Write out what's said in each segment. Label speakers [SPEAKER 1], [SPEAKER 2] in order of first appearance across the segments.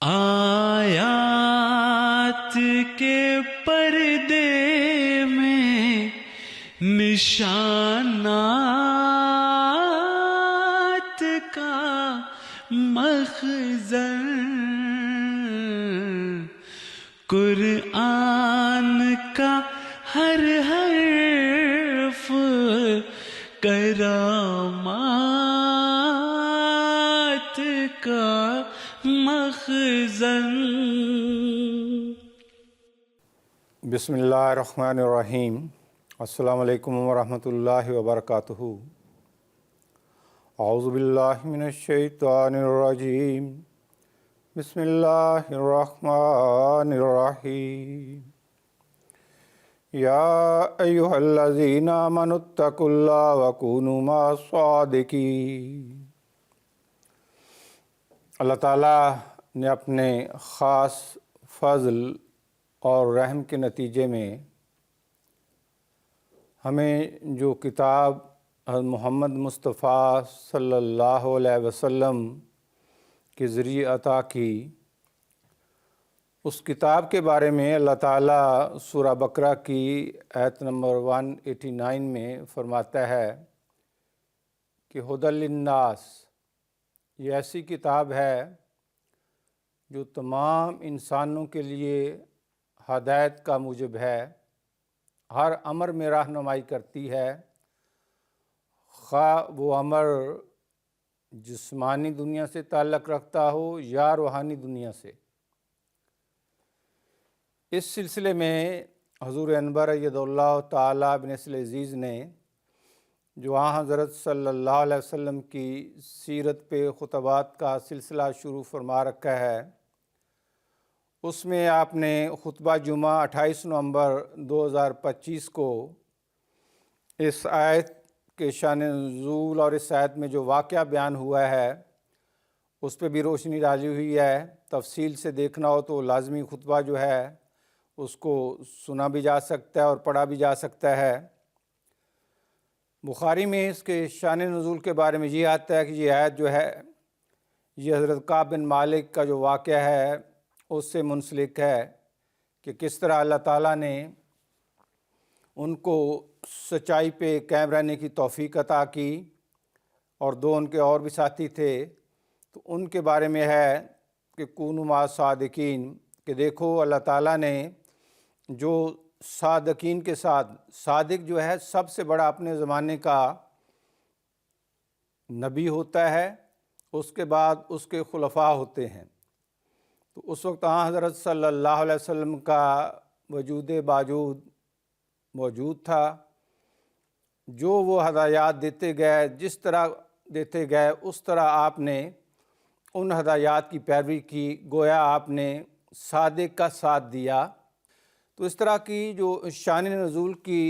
[SPEAKER 1] آیات کے پردے میں نشانات کا مخزن، قرآن کا ہر حرف کرامات کا مخزن۔
[SPEAKER 2] بسم اللہ الرحمن الرحیم۔ السلام علیکم ورحمۃ اللہ وبرکاتہ۔ اعوذ باللہ من الشیطان الرجیم، بسم اللہ الرحمن الرحیم۔ یا ایھا الذین آمنوا اتقوا اللہ وکونوا مع الصادقین۔ اللہ تعالیٰ نے اپنے خاص فضل اور رحم کے نتیجے میں ہمیں جو کتاب حضرت محمد مصطفیٰ صلی اللہ علیہ وسلم کے ذریعے عطا کی، اس کتاب کے بارے میں اللہ تعالیٰ سورہ بقرہ کی آیت نمبر 189 میں فرماتا ہے کہ ھدی للناس، یہ ایسی کتاب ہے جو تمام انسانوں کے لیے ہدایت کا موجب ہے، ہر امر میں رہنمائی کرتی ہے، خواہ وہ امر جسمانی دنیا سے تعلق رکھتا ہو یا روحانی دنیا سے۔ اس سلسلے میں حضور انور ایدہ اللہ تعالیٰ بنصر عزیز نے جو حضرت صلی اللہ علیہ وسلم کی سیرت پہ خطبات کا سلسلہ شروع فرما رکھا ہے، اس میں آپ نے خطبہ جمعہ 28 نومبر 2025 کو اس آیت کے شان نزول اور اس آیت میں جو واقعہ بیان ہوا ہے اس پہ بھی روشنی ڈالی ہوئی ہے۔ تفصیل سے دیکھنا ہو تو لازمی خطبہ جو ہے اس کو سنا بھی جا سکتا ہے اور پڑھا بھی جا سکتا ہے۔ بخاری میں اس کے شان نزول کے بارے میں یہ آتا ہے کہ یہ آیت جو ہے یہ حضرت کعب بن مالک کا جو واقعہ ہے اس سے منسلک ہے کہ کس طرح اللہ تعالیٰ نے ان کو سچائی پہ قائم رہنے کی توفیق عطا کی، اور دو ان کے اور بھی ساتھی تھے، تو ان کے بارے میں ہے کہ کونوا مع الصادقین، کہ دیکھو اللہ تعالیٰ نے جو صادقین کے ساتھ، صادق جو ہے سب سے بڑا اپنے زمانے کا نبی ہوتا ہے، اس کے بعد اس کے خلفاء ہوتے ہیں، تو اس وقت حضرت صلی اللہ علیہ وسلم کا وجود باجود موجود تھا۔ جو وہ ہدایات دیتے گئے، جس طرح دیتے گئے اس طرح آپ نے ان ہدایات کی پیروی کی، گویا آپ نے صادق کا ساتھ دیا۔ تو اس طرح کی جو شان نزول کی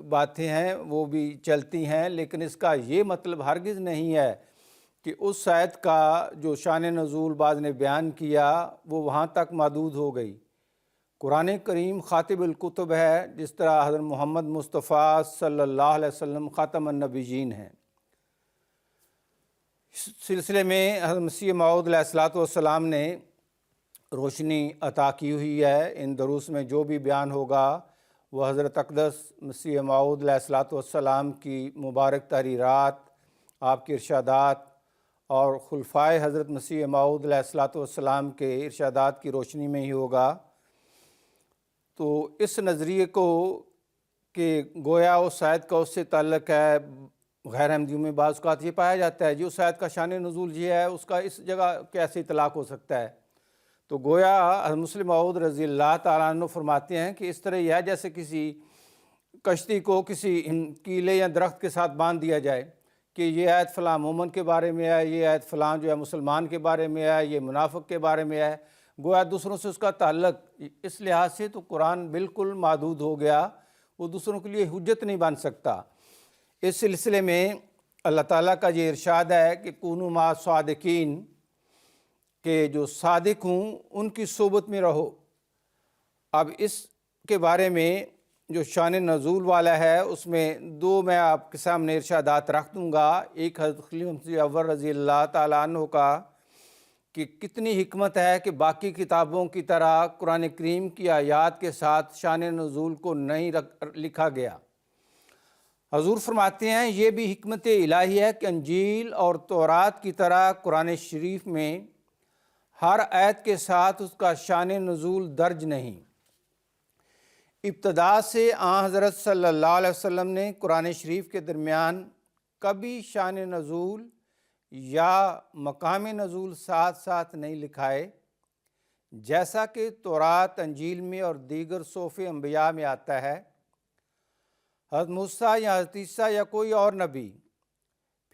[SPEAKER 2] باتیں ہیں وہ بھی چلتی ہیں، لیکن اس کا یہ مطلب ہرگز نہیں ہے کہ اس آیت کا جو شان نزول بعض نے بیان کیا وہ وہاں تک محدود ہو گئی۔ قرآن کریم خاتم الکتب ہے، جس طرح حضرت محمد مصطفیٰ صلی اللہ علیہ وسلم خاتم النبیین ہیں۔ اس سلسلے میں حضرت مسیح موعود علیہ السلام نے روشنی عطا کی ہوئی ہے۔ ان دروس میں جو بھی بیان ہوگا وہ حضرت اقدس مسیح موعود علیہ السلام کی مبارک تحریرات، آپ کے ارشادات اور خلفائے حضرت مسیح موعود علیہ السلام کے ارشادات کی روشنی میں ہی ہوگا۔ تو اس نظریے کو کہ گویا اس آیت کا اس سے تعلق ہے، غیر احمدیوں میں بعض اوقات یہ پایا جاتا ہے جو اس آیت کا شان نزول یہ ہے اس کا اس جگہ کیسے اطلاق ہو سکتا ہے، تو گویا حضرت مسلم موعود رضی اللہ تعالیٰ عنہ فرماتے ہیں کہ اس طرح یہ ہے جیسے کسی کشتی کو کسی کیلے یا درخت کے ساتھ باندھ دیا جائے کہ یہ آیت فلاں مومن کے بارے میں ہے، یہ آیت فلاں جو ہے مسلمان کے بارے میں ہے، یہ منافق کے بارے میں ہے، گویا دوسروں سے اس کا تعلق، اس لحاظ سے تو قرآن بالکل محدود ہو گیا، وہ دوسروں کے لیے حجت نہیں بن سکتا۔ اس سلسلے میں اللہ تعالیٰ کا یہ ارشاد ہے کہ کونوا مع الصادقین، کہ جو صادق ہوں ان کی صحبت میں رہو۔ اب اس کے بارے میں جو شان نزول والا ہے اس میں دو میں آپ کے سامنے ارشادات رکھ دوں گا۔ ایک حضرت خلیفہ مسیح اول رضی اللہ تعالیٰ عنہ کا کہ کتنی حکمت ہے کہ باقی کتابوں کی طرح قرآن کریم کی آیات کے ساتھ شان نزول کو نہیں لکھا گیا۔ حضور فرماتے ہیں یہ بھی حکمت الہی ہے کہ انجیل اور تورات کی طرح قرآن شریف میں ہر آیت کے ساتھ اس کا شان نزول درج نہیں۔ ابتدا سے آن حضرت صلی اللہ علیہ وسلم نے قرآن شریف کے درمیان کبھی شان نزول یا مقام نزول ساتھ ساتھ نہیں لکھائے، جیسا کہ تورات، انجیل میں اور دیگر صحف انبیاء میں آتا ہے۔ حضرت موسیٰ یا حضرت عیسیٰ یا کوئی اور نبی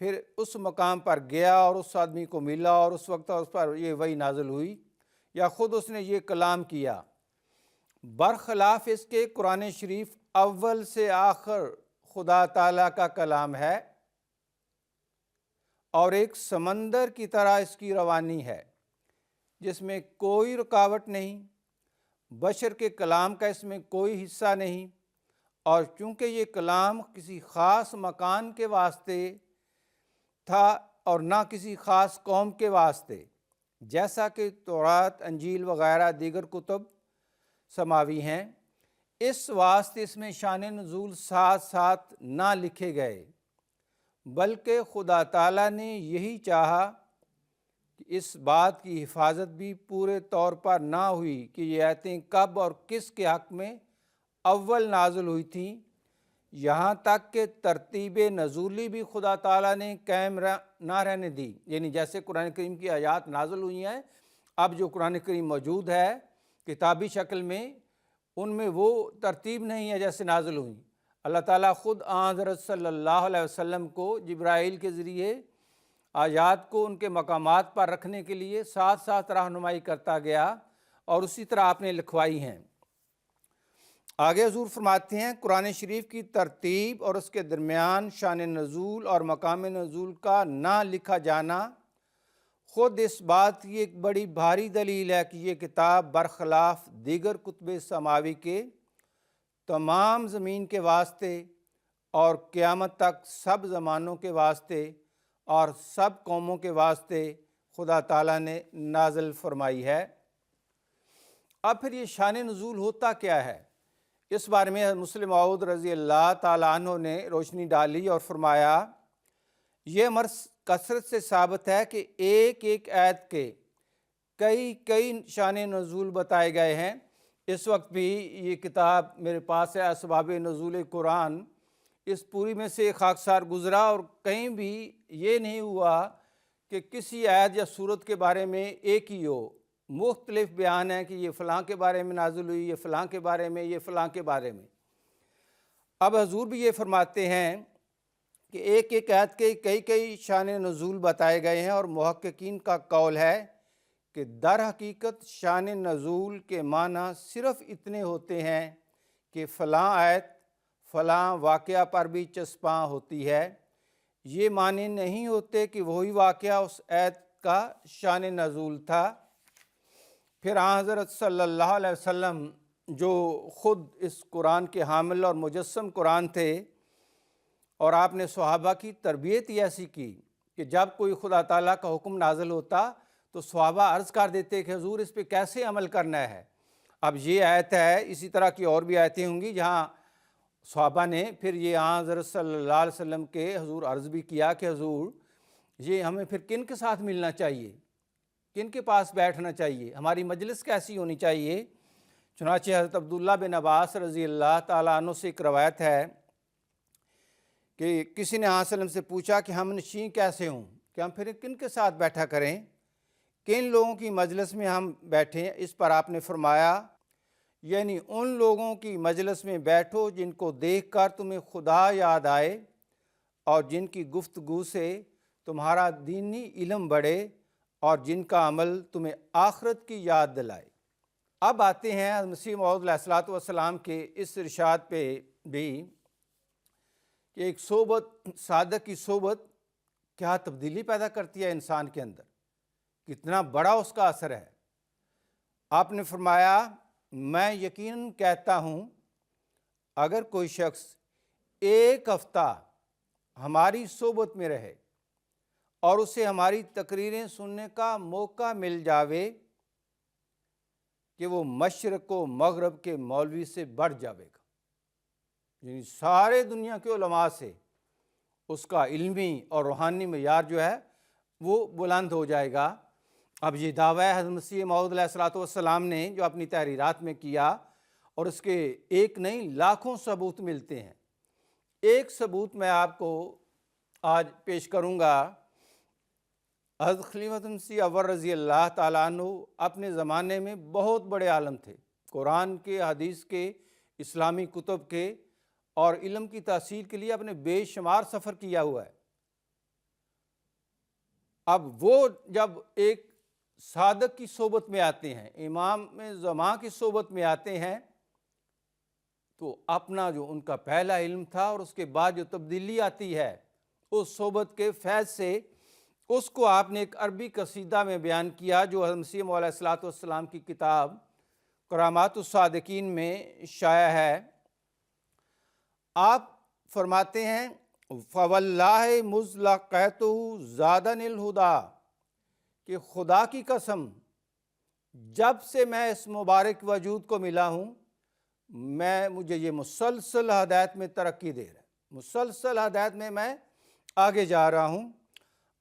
[SPEAKER 2] پھر اس مقام پر گیا اور اس آدمی کو ملا اور اس وقت اس پر یہ وحی نازل ہوئی، یا خود اس نے یہ کلام کیا۔ برخلاف اس کے قرآن شریف اول سے آخر خدا تعالیٰ کا کلام ہے اور ایک سمندر کی طرح اس کی روانی ہے، جس میں کوئی رکاوٹ نہیں، بشر کے کلام کا اس میں کوئی حصہ نہیں، اور چونکہ یہ کلام کسی خاص مکان کے واسطے تھا اور نہ کسی خاص قوم کے واسطے، جیسا کہ تورات، انجیل وغیرہ دیگر کتب سماوی ہیں، اس واسطے اس میں شان نزول ساتھ ساتھ نہ لکھے گئے، بلکہ خدا تعالیٰ نے یہی چاہا کہ اس بات کی حفاظت بھی پورے طور پر نہ ہوئی کہ یہ آیتیں کب اور کس کے حق میں اول نازل ہوئی تھیں، یہاں تک کہ ترتیب نزولی بھی خدا تعالیٰ نے قائم نہ رہنے دی۔ یعنی جیسے قرآن کریم کی آیات نازل ہوئی ہیں، اب جو قرآن کریم موجود ہے کتابی شکل میں، ان میں وہ ترتیب نہیں ہے جیسے نازل ہوئی۔ اللہ تعالیٰ خود حضرت صلی اللہ علیہ وسلم کو جبرائیل کے ذریعے آیات کو ان کے مقامات پر رکھنے کے لیے ساتھ ساتھ رہنمائی کرتا گیا اور اسی طرح آپ نے لکھوائی ہیں۔ آگے حضور فرماتے ہیں قرآن شریف کی ترتیب اور اس کے درمیان شان نزول اور مقام نزول کا نہ لکھا جانا خود اس بات کی ایک بڑی بھاری دلیل ہے کہ یہ کتاب برخلاف دیگر کتب سماوی کے تمام زمین کے واسطے اور قیامت تک سب زمانوں کے واسطے اور سب قوموں کے واسطے خدا تعالیٰ نے نازل فرمائی ہے۔ اب پھر یہ شان نزول ہوتا کیا ہے؟ اس بارے میں مسلم موعود رضی اللہ تعالیٰ عنہ نے روشنی ڈالی اور فرمایا یہ امر کثرت سے ثابت ہے کہ ایک ایک آیت کے کئی شان نزول بتائے گئے ہیں۔ اس وقت بھی یہ کتاب میرے پاس ہے، اسباب نزول قرآن، اس پوری میں سے خاکسار گزرا اور کہیں بھی یہ نہیں ہوا کہ کسی آیت یا سورت کے بارے میں ایک ہی ہو، مختلف بیان ہیں کہ یہ فلاں کے بارے میں نازل ہوئی، یہ فلاں کے بارے میں، یہ فلاں کے بارے میں۔ اب حضور بھی یہ فرماتے ہیں کہ ایک ایک آیت کے کئی شان نزول بتائے گئے ہیں، اور محققین کا قول ہے کہ در حقیقت شان نزول کے معنی صرف اتنے ہوتے ہیں کہ فلاں آیت فلاں واقعہ پر بھی چسپاں ہوتی ہے، یہ معنی نہیں ہوتے کہ وہی واقعہ اس آیت کا شان نزول تھا۔ پھر حضرت صلی اللہ علیہ وسلم جو خود اس قرآن کے حامل اور مجسم قرآن تھے، اور آپ نے صحابہ کی تربیت ہی ایسی کی کہ جب کوئی خدا تعالیٰ کا حکم نازل ہوتا تو صحابہ عرض کر دیتے کہ حضور اس پہ کیسے عمل کرنا ہے۔ اب یہ آیت ہے، اسی طرح کی اور بھی آیتیں ہوں گی جہاں صحابہ نے پھر یہ حضرت صلی اللہ علیہ وسلم کے حضور عرض بھی کیا کہ حضور یہ ہمیں پھر کن کے ساتھ ملنا چاہیے، کن کے پاس بیٹھنا چاہیے، ہماری مجلس کیسی ہونی چاہیے۔ چنانچہ حضرت عبداللہ بن عباس رضی اللہ تعالیٰ عنہ سے ایک روایت ہے کہ کسی نے صلی اللہ علیہ وسلم سے پوچھا کہ ہم نشین کیسے ہوں، کہ ہم پھر کن کے ساتھ بیٹھا کریں، کن لوگوں کی مجلس میں ہم بیٹھیں۔ اس پر آپ نے فرمایا یعنی ان لوگوں کی مجلس میں بیٹھو جن کو دیکھ کر تمہیں خدا یاد آئے اور جن کی گفتگو سے تمہارا دینی علم بڑھے اور جن کا عمل تمہیں آخرت کی یاد دلائے۔ اب آتے ہیں مسیح موعود علیہ الصلوۃ والسلام کے اس ارشاد پہ بھی کہ ایک صحبت، صادق کی صحبت کیا تبدیلی پیدا کرتی ہے انسان کے اندر، کتنا بڑا اس کا اثر ہے۔ آپ نے فرمایا میں یقیناً کہتا ہوں اگر کوئی شخص ایک ہفتہ ہماری صحبت میں رہے اور اسے ہماری تقریریں سننے کا موقع مل جاوے کہ وہ مشرق و مغرب کے مولوی سے بڑھ جاوے گا، یعنی سارے دنیا کے علماء سے اس کا علمی اور روحانی معیار جو ہے وہ بلند ہو جائے گا۔ اب یہ دعویٰ ہے حضرت مسیح موعود علیہ الصلوۃ والسلام نے جو اپنی تحریرات میں کیا، اور اس کے ایک نہیں لاکھوں ثبوت ملتے ہیں۔ ایک ثبوت میں آپ کو آج پیش کروں گا۔ حضرت خلیفۃ مسیح اول رضی اللہ تعالیٰ عنہ اپنے زمانے میں بہت بڑے عالم تھے، قرآن کے، حدیث کے، اسلامی کتب کے اور علم کی تحصیل کے لیے اپنے بے شمار سفر کیا ہوا ہے۔ اب وہ جب ایک صادق کی صحبت میں آتے ہیں، امام زماں کی صحبت میں آتے ہیں، تو اپنا جو ان کا پہلا علم تھا اور اس کے بعد جو تبدیلی آتی ہے اس صحبت کے فیض سے، اس کو آپ نے ایک عربی قصیدہ میں بیان کیا جو حضرت مسیح موعود علیہ الصلوۃ والسلام کی کتاب کرامات الصادقین میں شائع ہے۔ آپ فرماتے ہیں فواللہ مذ لقیتہ زادنی الہدیٰ، کہ خدا کی قسم جب سے میں اس مبارک وجود کو ملا ہوں، مجھے یہ مسلسل ہدایت میں ترقی دے رہا ہے، مسلسل ہدایت میں آگے جا رہا ہوں۔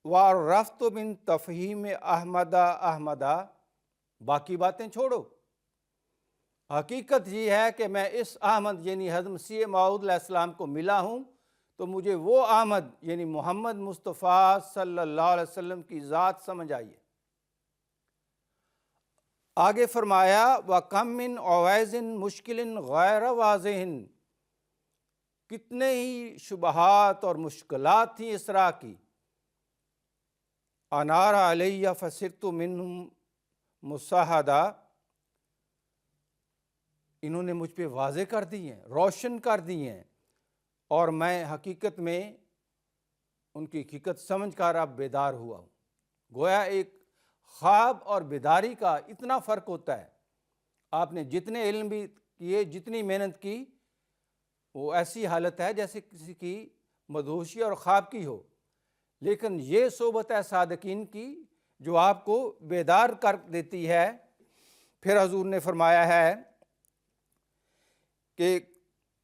[SPEAKER 2] وَعَرَّفْتُ مِن تَفْہِیمِ احمدہ، باقی باتیں چھوڑو، حقیقت یہ ہے کہ میں اس احمد یعنی حضرت مسیح موعود علیہ السلام کو ملا ہوں، تو مجھے وہ احمد یعنی محمد مصطفیٰ صلی اللہ علیہ وسلم کی ذات سمجھ آئی ہے۔ آگے فرمایا وَكَمْ مِنْ عُوَیْزٍ مُشْکِلٍ غَیْرَ وَاضِحٍ، کتنے ہی شبہات اور مشکلات تھیں اسراء کی، انار علیہ فصرت منہم مشاہدہ، انہوں نے مجھ پہ واضح کر دی ہیں، روشن کر دی ہیں، اور میں حقیقت میں ان کی حقیقت سمجھ کر اب بیدار ہوا ہوں۔ گویا ایک خواب اور بیداری کا اتنا فرق ہوتا ہے۔ آپ نے جتنے علم بھی کیے، جتنی محنت کی، وہ ایسی حالت ہے جیسے کسی کی مدہوشی اور خواب کی ہو، لیکن یہ صحبت ہے صادقین کی جو آپ کو بیدار کر دیتی ہے۔ پھر حضور نے فرمایا ہے کہ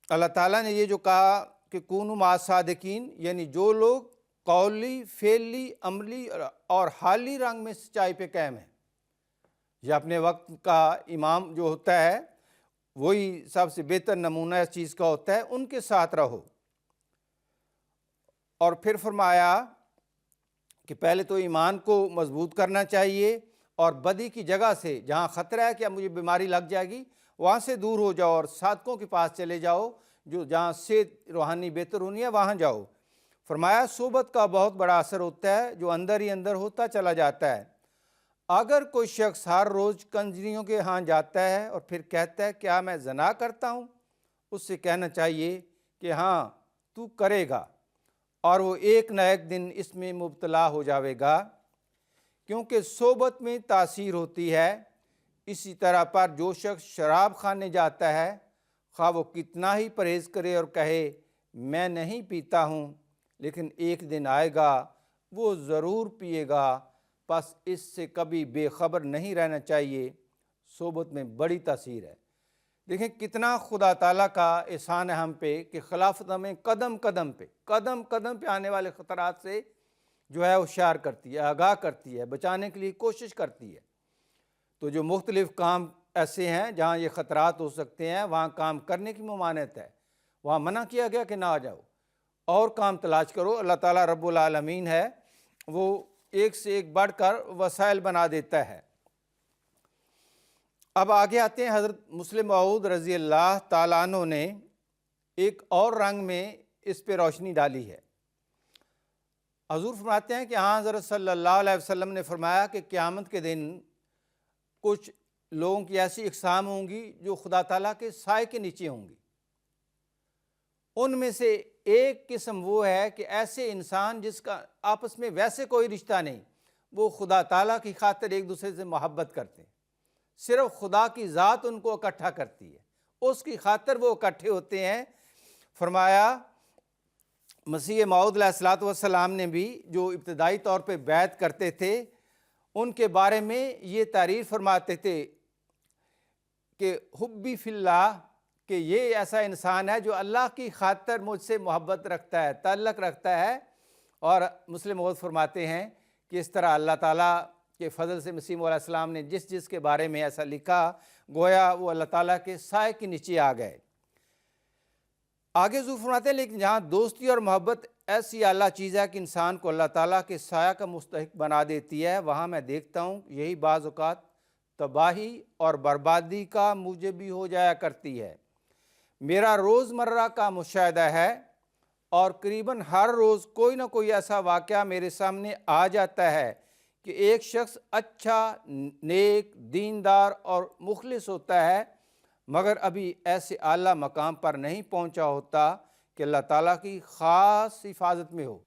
[SPEAKER 2] اللہ تعالیٰ نے یہ جو کہا کہ کونوا مع صادقین، یعنی جو لوگ قولی، فعلی، عملی اور حالی رنگ میں سچائی پہ قائم ہیں، یہ اپنے وقت کا امام جو ہوتا ہے وہی سب سے بہتر نمونہ اس چیز کا ہوتا ہے، ان کے ساتھ رہو۔ اور پھر فرمایا کہ پہلے تو ایمان کو مضبوط کرنا چاہیے، اور بدی کی جگہ سے جہاں خطرہ ہے کہ اب مجھے بیماری لگ جائے گی، وہاں سے دور ہو جاؤ اور صادقوں کے پاس چلے جاؤ، جو جہاں سے روحانی بہتر ہونی ہے وہاں جاؤ۔ فرمایا صحبت کا بہت بڑا اثر ہوتا ہے جو اندر ہی اندر ہوتا چلا جاتا ہے۔ اگر کوئی شخص ہر روز کنجریوں کے ہاں جاتا ہے اور پھر کہتا ہے کیا میں زنا کرتا ہوں، اس سے کہنا چاہیے کہ ہاں تو کرے گا، اور وہ ایک نہ ایک دن اس میں مبتلا ہو جاوے گا، کیونکہ صحبت میں تاثیر ہوتی ہے۔ اسی طرح پر جو شخص شراب خانے جاتا ہے، خواہ وہ کتنا ہی پرہیز کرے اور کہے میں نہیں پیتا ہوں، لیکن ایک دن آئے گا وہ ضرور پیے گا، پس اس سے کبھی بے خبر نہیں رہنا چاہیے۔ صحبت میں بڑی تاثیر ہے۔ دیکھیں کتنا خدا تعالیٰ کا احسان ہے ہم پہ کہ خلافت ہمیں قدم قدم پہ آنے والے خطرات سے جو ہے ہوشیار کرتی ہے، آگاہ کرتی ہے، بچانے کے لیے کوشش کرتی ہے۔ تو جو مختلف کام ایسے ہیں جہاں یہ خطرات ہو سکتے ہیں، وہاں کام کرنے کی ممانعت ہے، وہاں منع کیا گیا کہ نہ آ جاؤ، اور کام تلاش کرو۔ اللہ تعالیٰ رب العالمین ہے، وہ ایک سے ایک بڑھ کر وسائل بنا دیتا ہے۔ اب آگے آتے ہیں، حضرت مسلم موعود رضی اللہ تعالیٰ عنہ نے ایک اور رنگ میں اس پہ روشنی ڈالی ہے۔ حضور فرماتے ہیں کہ ہاں حضرت صلی اللہ علیہ وسلم نے فرمایا کہ قیامت کے دن کچھ لوگوں کی ایسی اقسام ہوں گی جو خدا تعالیٰ کے سائے کے نیچے ہوں گی۔ ان میں سے ایک قسم وہ ہے کہ ایسے انسان جس کا آپس میں ویسے کوئی رشتہ نہیں، وہ خدا تعالیٰ کی خاطر ایک دوسرے سے محبت کرتے ہیں، صرف خدا کی ذات ان کو اکٹھا کرتی ہے، اس کی خاطر وہ اکٹھے ہوتے ہیں۔ فرمایا مسیح موعود علیہ الصلوۃ والسلام نے بھی جو ابتدائی طور پہ بیعت کرتے تھے ان کے بارے میں یہ تعریف فرماتے تھے کہ حبی فی اللہ، کہ یہ ایسا انسان ہے جو اللہ کی خاطر مجھ سے محبت رکھتا ہے، تعلق رکھتا ہے۔ اور مسلم موعود فرماتے ہیں کہ اس طرح اللہ تعالیٰ کے فضل سے مسیح علیہ السلام نے جس کے بارے میں ایسا لکھا، گویا وہ اللہ تعالیٰ کے سائے کے نیچے آ گئے۔ آگے حضور فرماتے ہیں لیکن جہاں دوستی اور محبت ایسی اعلیٰ چیز ہے کہ انسان کو اللہ تعالیٰ کے سایہ کا مستحق بنا دیتی ہے، وہاں میں دیکھتا ہوں یہی بعض اوقات تباہی اور بربادی کا موجب بھی ہو جایا کرتی ہے۔ میرا روزمرہ کا مشاہدہ ہے اور قریباً ہر روز کوئی نہ کوئی ایسا واقعہ میرے سامنے آ جاتا ہے کہ ایک شخص اچھا، نیک، دیندار اور مخلص ہوتا ہے مگر ابھی ایسے اعلیٰ مقام پر نہیں پہنچا ہوتا کہ اللہ تعالیٰ کی خاص حفاظت میں ہو۔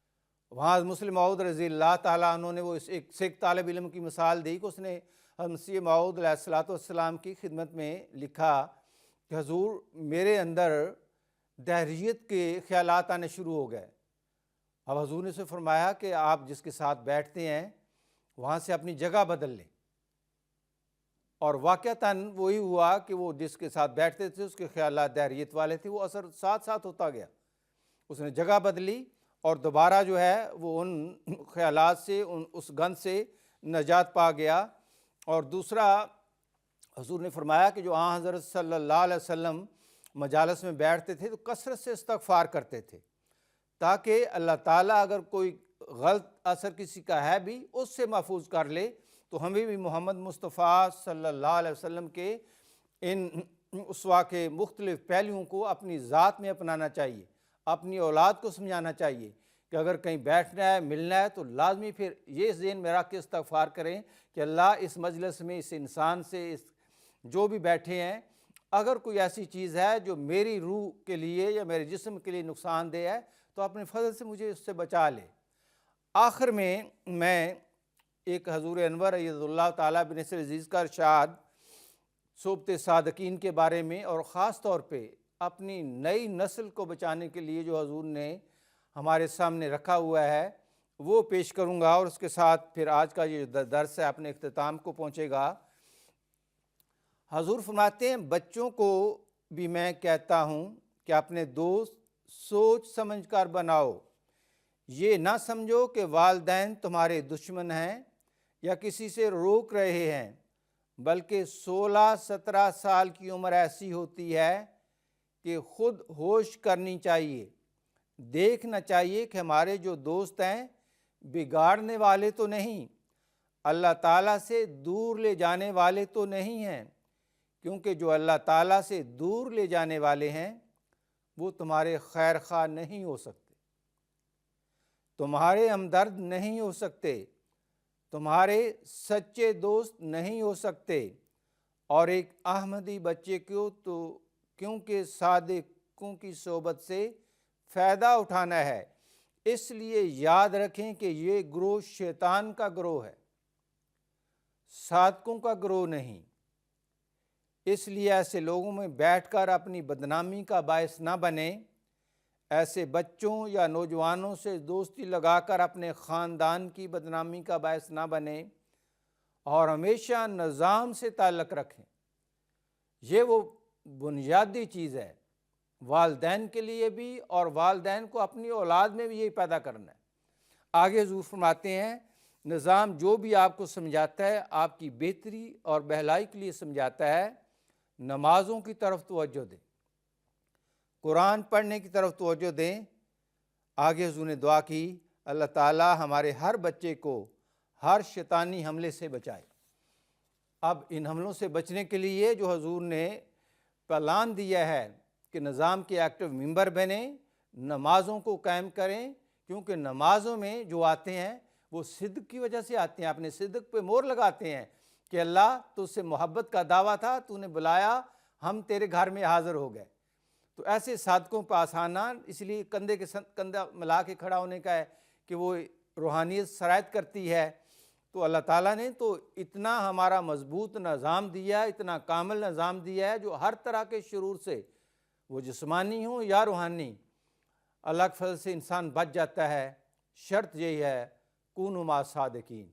[SPEAKER 2] وہاں مسلم موعود رضی اللہ تعالیٰ عنہ نے وہ ایک سکھ طالب علم کی مثال دی کہ اس نے مسیح موعود علیہ الصلوۃ والسلام کی خدمت میں لکھا کہ حضور میرے اندر دہریت کے خیالات آنے شروع ہو گئے۔ اب حضور نے اسے فرمایا کہ آپ جس کے ساتھ بیٹھتے ہیں وہاں سے اپنی جگہ بدل لیں، اور واقعتاً وہی ہوا کہ وہ جس کے ساتھ بیٹھتے تھے اس کے خیالات دہریت والے تھے، وہ اثر ساتھ ساتھ ہوتا گیا۔ اس نے جگہ بدلی اور دوبارہ جو ہے وہ ان خیالات سے، اس گند سے نجات پا گیا۔ اور دوسرا حضور نے فرمایا کہ جو حضرت صلی اللہ علیہ وسلم مجالس میں بیٹھتے تھے تو کثرت سے استغفار کرتے تھے تاکہ اللہ تعالیٰ اگر کوئی غلط اثر کسی کا ہے بھی اس سے محفوظ کر لے۔ تو ہمیں بھی محمد مصطفیٰ صلی اللہ علیہ وسلم کے ان اسوہ کے مختلف پہلوؤں کو اپنی ذات میں اپنانا چاہیے، اپنی اولاد کو سمجھانا چاہیے کہ اگر کہیں بیٹھنا ہے، ملنا ہے تو لازمی پھر یہ ذہن میں رکھ کے استغفار کریں کہ اللہ اس مجلس میں، اس انسان سے، جو بھی بیٹھے ہیں، اگر کوئی ایسی چیز ہے جو میری روح کے لیے یا میرے جسم کے لیے نقصان دہ ہے تو اپنے فضل سے مجھے اس سے بچا لے۔ آخر میں ایک حضور انور ایض اللہ تعالیٰ بن نصر عزیز کا ارشاد صحبت صادقین کے بارے میں، اور خاص طور پہ اپنی نئی نسل کو بچانے کے لیے جو حضور نے ہمارے سامنے رکھا ہوا ہے وہ پیش کروں گا، اور اس کے ساتھ پھر آج کا یہ درس ہے اپنے اختتام کو پہنچے گا۔ حضور فرماتے ہیں بچوں کو بھی میں کہتا ہوں کہ اپنے دوست سوچ سمجھ کر بناؤ، یہ نہ سمجھو کہ والدین تمہارے دشمن ہیں یا کسی سے روک رہے ہیں، بلکہ 16-17 سال کی عمر ایسی ہوتی ہے کہ خود ہوش کرنی چاہیے، دیکھنا چاہیے کہ ہمارے جو دوست ہیں بگاڑنے والے تو نہیں، اللہ تعالیٰ سے دور لے جانے والے تو نہیں ہیں، کیونکہ جو اللہ تعالیٰ سے دور لے جانے والے ہیں وہ تمہارے خیر خواہ نہیں ہو سکتے، تمہارے ہمدرد نہیں ہو سکتے، تمہارے سچے دوست نہیں ہو سکتے۔ اور ایک احمدی بچے کو تو کیونکہ صادقوں کی صحبت سے فائدہ اٹھانا ہے، اس لیے یاد رکھیں کہ یہ گروہ شیطان کا گروہ ہے، صادقوں کا گروہ نہیں۔ اس لیے ایسے لوگوں میں بیٹھ کر اپنی بدنامی کا باعث نہ بنیں، ایسے بچوں یا نوجوانوں سے دوستی لگا کر اپنے خاندان کی بدنامی کا باعث نہ بنیں، اور ہمیشہ نظام سے تعلق رکھیں۔ یہ وہ بنیادی چیز ہے والدین کے لیے بھی، اور والدین کو اپنی اولاد میں بھی یہی پیدا کرنا ہے۔ آگے حضور فرماتے ہیں نظام جو بھی آپ کو سمجھاتا ہے آپ کی بہتری اور بہلائی کے لیے سمجھاتا ہے، نمازوں کی طرف توجہ دیں، قرآن پڑھنے کی طرف توجہ دیں۔ آگے حضور نے دعا کی اللہ تعالیٰ ہمارے ہر بچے کو ہر شیطانی حملے سے بچائے۔ اب ان حملوں سے بچنے کے لیے جو حضور نے پلان دیا ہے کہ نظام کے ایکٹیو ممبر بنیں، نمازوں کو قائم کریں، کیونکہ نمازوں میں جو آتے ہیں وہ صدق کی وجہ سے آتے ہیں، اپنے صدق پہ مور لگاتے ہیں کہ اللہ تو اس سے محبت کا دعویٰ تھا، تو نے بلایا، ہم تیرے گھر میں حاضر ہو گئے۔ تو ایسے صادقوں پہ آسانہ اس لیے کندھے کے کندھا ملا کے کھڑا ہونے کا ہے کہ وہ روحانیت سرایت کرتی ہے۔ تو اللہ تعالیٰ نے تو اتنا ہمارا مضبوط نظام دیا ہے، اتنا کامل نظام دیا ہے جو ہر طرح کے شرور سے، وہ جسمانی ہوں یا روحانی، اللہ کے فضل سے انسان بچ جاتا ہے۔ شرط یہی ہے کونوا مع صادقین،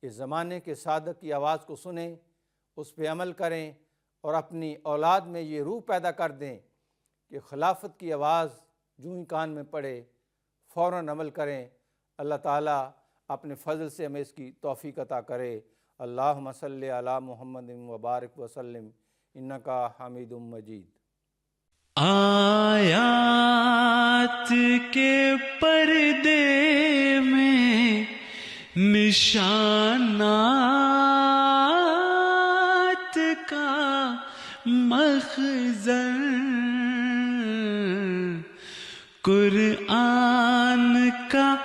[SPEAKER 2] اس زمانے کے صادق کی آواز کو سنیں، اس پہ عمل کریں اور اپنی اولاد میں یہ روح پیدا کر دیں کہ خلافت کی آواز جو ہی کان میں پڑے فوراً عمل کریں۔ اللہ تعالیٰ اپنے فضل سے ہمیں اس کی توفیق عطا کرے۔ اللہم صلی علی محمد وبارک وسلم انکا حمید مجید۔
[SPEAKER 1] آیات کے پردے میں نشانات کا مخزن، قرآن کا